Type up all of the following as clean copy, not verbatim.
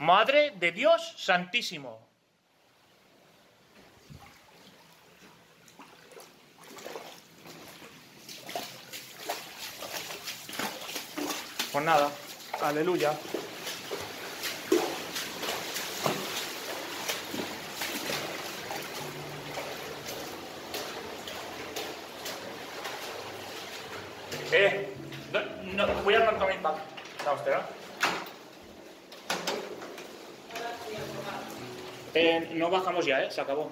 Madre de Dios Santísimo. Pues nada, aleluya. No, we are not coming back downstairs. No bajamos ya, se acabó.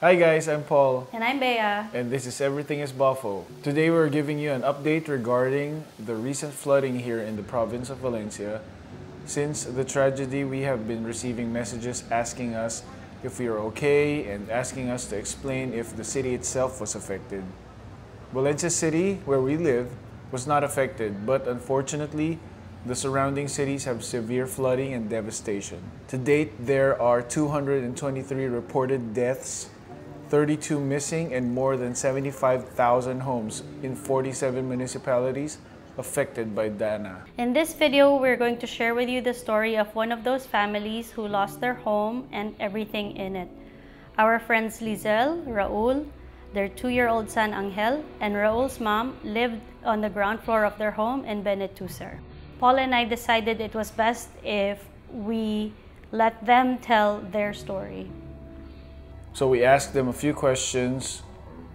Hi guys, I'm Paul. And I'm Bea. And this is Everything is Boffo. Today we're giving you an update regarding the recent flooding here in the province of Valencia. Since the tragedy, we have been receiving messages asking us if we are okay and asking us to explain if the city itself was affected. Valencia City, where we live, was not affected, but unfortunately, the surrounding cities have severe flooding and devastation. To date, there are 223 reported deaths, 32 missing, and more than 75,000 homes in 47 municipalities affected by Dana. In this video, we're going to share with you the story of one of those families who lost their home and everything in it. Our friends Liezl, Raul, their 2-year-old son Angel, and Raul's mom lived on the ground floor of their home in Benetúser. Paul and I decided it was best if we let them tell their story. So we asked them a few questions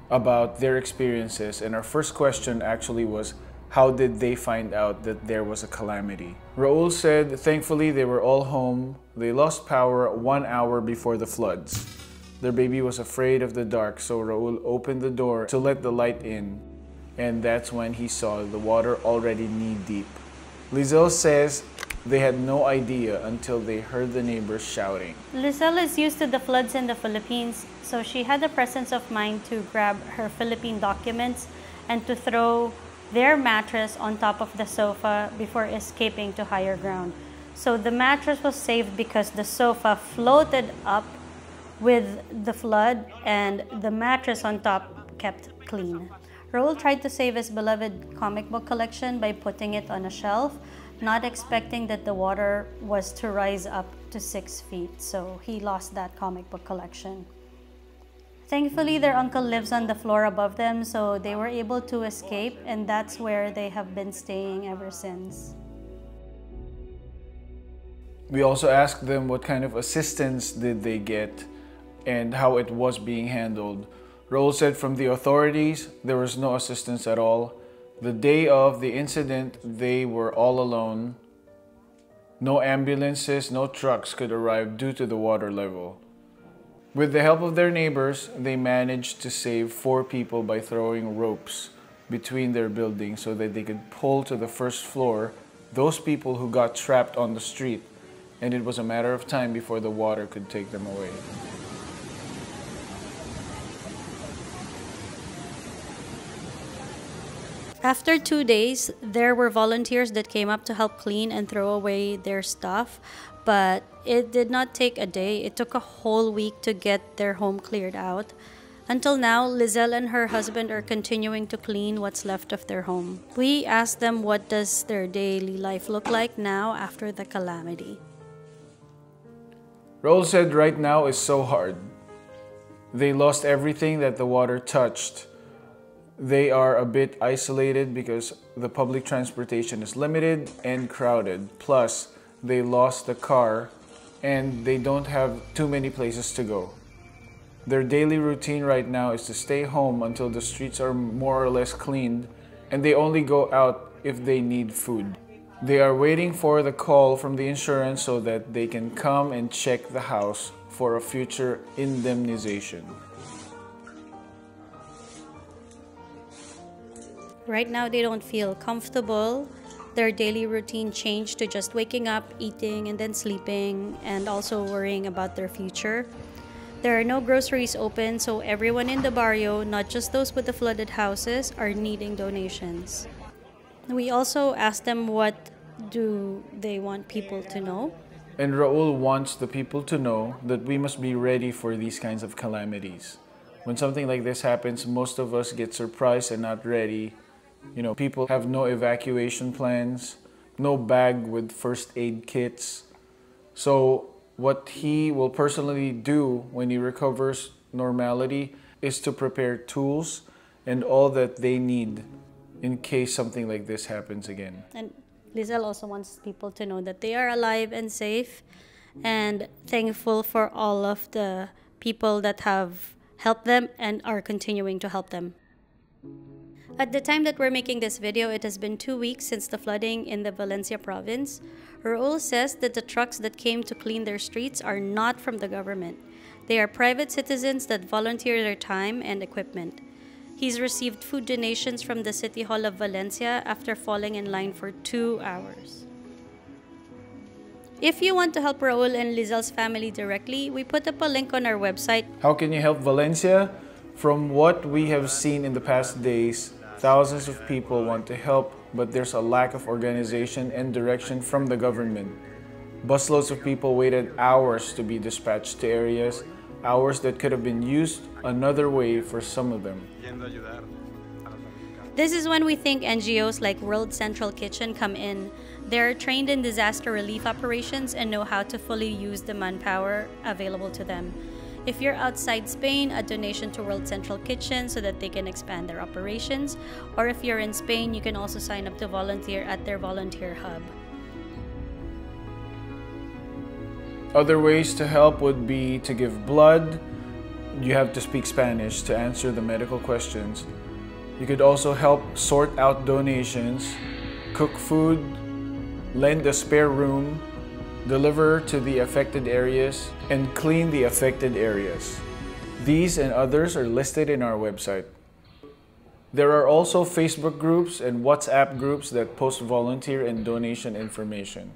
about their experiences, and our first question actually was, how did they find out that there was a calamity? Raul said thankfully they were all home. They lost power 1 hour before the floods. Their baby was afraid of the dark, so Raul opened the door to let the light in, and that's when he saw the water already knee-deep. Liezl says they had no idea until they heard the neighbors shouting. Liezl is used to the floods in the Philippines, so she had the presence of mind to grab her Philippine documents and to throw their mattress on top of the sofa before escaping to higher ground. So the mattress was saved because the sofa floated up with the flood and the mattress on top kept clean. Raul tried to save his beloved comic book collection by putting it on a shelf, not expecting that the water was to rise up to 6 feet, so he lost that comic book collection. Thankfully, their uncle lives on the floor above them, so they were able to escape, and that's where they have been staying ever since. We also asked them what kind of assistance did they get and how it was being handled. Raul said from the authorities, there was no assistance at all. The day of the incident, they were all alone. No ambulances, no trucks could arrive due to the water level. With the help of their neighbors, they managed to save 4 people by throwing ropes between their buildings so that they could pull to the first floor those people who got trapped on the street, and it was a matter of time before the water could take them away. After 2 days, there were volunteers that came up to help clean and throw away their stuff, but it did not take a day. It took a whole week to get their home cleared out. Until now, Liezl and her husband are continuing to clean what's left of their home. We asked them what does their daily life look like now after the calamity. Raul said right now is so hard. They lost everything that the water touched. They are a bit isolated because the public transportation is limited and crowded. Plus, they lost the car and they don't have too many places to go. Their daily routine right now is to stay home until the streets are more or less cleaned, and they only go out if they need food. They are waiting for the call from the insurance so that they can come and check the house for a future indemnization. Right now, they don't feel comfortable. Their daily routine changed to just waking up, eating, and then sleeping, and also worrying about their future. There are no groceries open, so everyone in the barrio, not just those with the flooded houses, are needing donations. We also asked them what do they want people to know. And Raul wants the people to know that we must be ready for these kinds of calamities. When something like this happens, most of us get surprised and not ready. People have no evacuation plans, no bag with first aid kits, So what he will personally do when he recovers normality is to prepare tools and all that they need in case something like this happens again. And Liezl also wants people to know that they are alive and safe, and thankful for all of the people that have helped them and are continuing to help them. At the time that we're making this video, it has been 2 weeks since the flooding in the Valencia province. Raul says that the trucks that came to clean their streets are not from the government. They are private citizens that volunteer their time and equipment. He's received food donations from the City Hall of Valencia after falling in line for 2 hours. If you want to help Raul and Liezl's family directly, we put up a link on our website. How can you help Valencia? From what we have seen in the past days, thousands of people want to help, but there's a lack of organization and direction from the government. Busloads of people waited hours to be dispatched to areas, hours that could have been used another way for some of them. This is when we think NGOs like World Central Kitchen come in. They're trained in disaster relief operations and know how to fully use the manpower available to them. If you're outside Spain, a donation to World Central Kitchen so that they can expand their operations. Or if you're in Spain, you can also sign up to volunteer at their volunteer hub. Other ways to help would be to give blood. You have to speak Spanish to answer the medical questions. You could also help sort out donations, cook food, lend a spare room, deliver to the affected areas, and clean the affected areas. These and others are listed in our website. There are also Facebook groups and WhatsApp groups that post volunteer and donation information.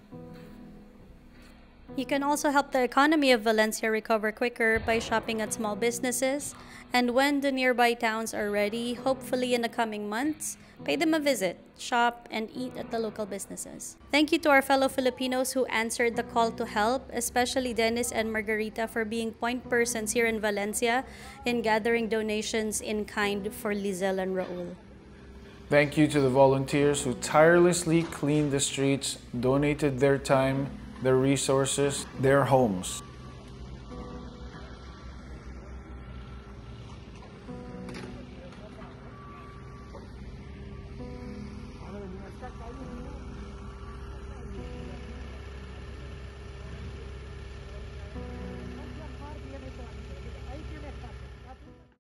You can also help the economy of Valencia recover quicker by shopping at small businesses. And when the nearby towns are ready, hopefully in the coming months, pay them a visit, shop, and eat at the local businesses. Thank you to our fellow Filipinos who answered the call to help, especially Dennis and Margarita for being point persons here in Valencia in gathering donations in kind for Liezl and Raul. Thank you to the volunteers who tirelessly cleaned the streets, donated their time, their resources, their homes.